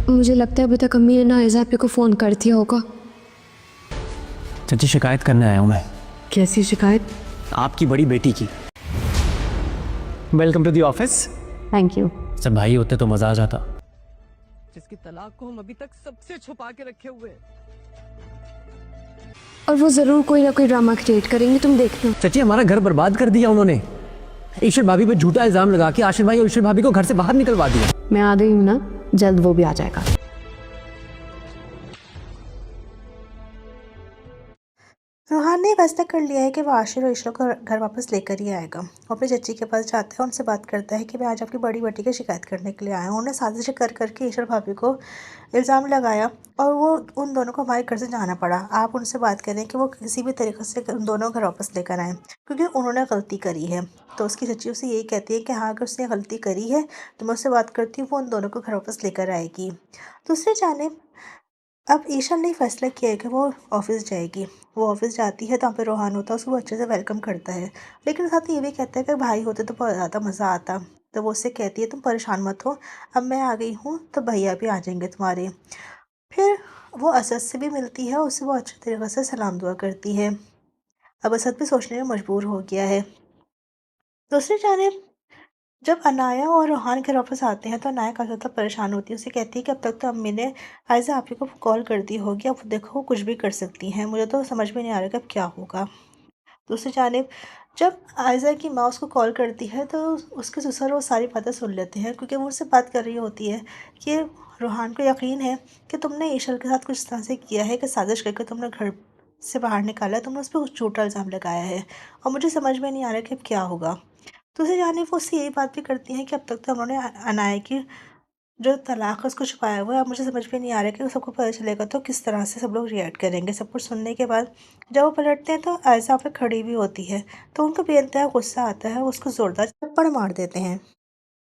मुझे लगता है अभी तक अम्मी ने ना आयज़ा पे को फ़ोन कर दिया होगा। चाची शिकायत करने आया हूँ मैं। कैसी शिकायत? आपकी बड़ी बेटी की। Welcome to the office. Thank you. सब भाई होते तो मजा आ जाता। जिसकी तलाक को हम अभी तक सबसे छुपा के रखे हुए हैं। और वो ज़रूर कोई ना कोई ड्रामा क्रिएट करेंगे, तुम देखना। चाची हमारा घर बर्बाद कर दिया उन्होंने। ईश्वर भाभी पे झूठा इल्जाम लगा के आशिर भाई और ईश्वर भाभी को घर से बाहर निकलवा दिया। मैं आ गई हूँ ना, जल्द वो भी आ जाएगा। रूहान ने फैसला कर लिया है कि वह आशिर और ईशा को घर वापस लेकर ही आएगा। वो अपनी चच्ची के पास जाता है, उनसे बात करता है कि मैं आज आपकी बड़ी बेटी की शिकायत करने के लिए आया हूँ। उन्होंने साजिश कर करके ईशर भाभी को इल्ज़ाम लगाया और वो उन दोनों को हमारे घर से जाना पड़ा। आप उनसे बात करें कि वो किसी भी तरीके से उन दोनों घर वापस लेकर आएँ, क्योंकि उन्होंने गलती करी है। तो उसकी चच्ची उसे यही कहती है कि हाँ, अगर उसने गलती करी है तो मैं उससे बात करती हूँ, वो उन दोनों को घर वापस लेकर आएगी। दूसरी जानिब अब ईशा ने फैसला किया है कि वो ऑफिस जाएगी। वो ऑफिस जाती है तो वहाँ पे रोहान होता है, उसको अच्छे से वेलकम करता है, लेकिन साथ ही ये भी कहता है कि भाई होते तो बहुत ज़्यादा मज़ा आता। तो वो उससे कहती है तुम परेशान मत हो, अब मैं आ गई हूँ तो भैया भी आ जाएंगे तुम्हारे। फिर वो असद से भी मिलती है, उससे वो अच्छे तरीके से सलाम दुआ करती है। अब असद भी सोचने में मजबूर हो गया है। दूसरी जानिब जब अनाया और रूहान घर वापस आते हैं तो अनाया काफ़ी ज़्यादा परेशान होती है। उसे कहती है कि अब तक तो अम्मी ने आयज़ा आपी को कॉल कर दी होगी, अब देखो वो कुछ भी कर सकती हैं, मुझे तो समझ में नहीं आ रहा कि अब क्या होगा। दूसरी जानिब जब आयज़ा की माँ उसको कॉल करती है तो उसके ससुर वो सारी बातें सुन लेते हैं, क्योंकि वो उससे बात कर रही होती है कि रूहान को यकीन है कि तुमने ईशल के साथ कुछ इस तरह से किया है कि साजिश करके तुमने घर से बाहर निकाला है, तुमने उस पर कुछ झूठा इल्ज़ाम लगाया है और मुझे समझ में नहीं आ रहा कि अब क्या होगा। दूसरी जानिब वो उससे यही बात भी करती हैं कि अब तक तो उन्होंने अनाया की जो तलाक है उसको छुपाया हुआ है। अब मुझे समझ में नहीं आ रहा है कि सबको पता चलेगा तो किस तरह से सब लोग रिएक्ट करेंगे। सब कुछ सुनने के बाद जब वो पलटते हैं तो आयशा पे खड़ी भी होती है, तो उनको बेइंतहा गुस्सा आता है, उसको ज़ोरदार थप्पड़ मार देते हैं।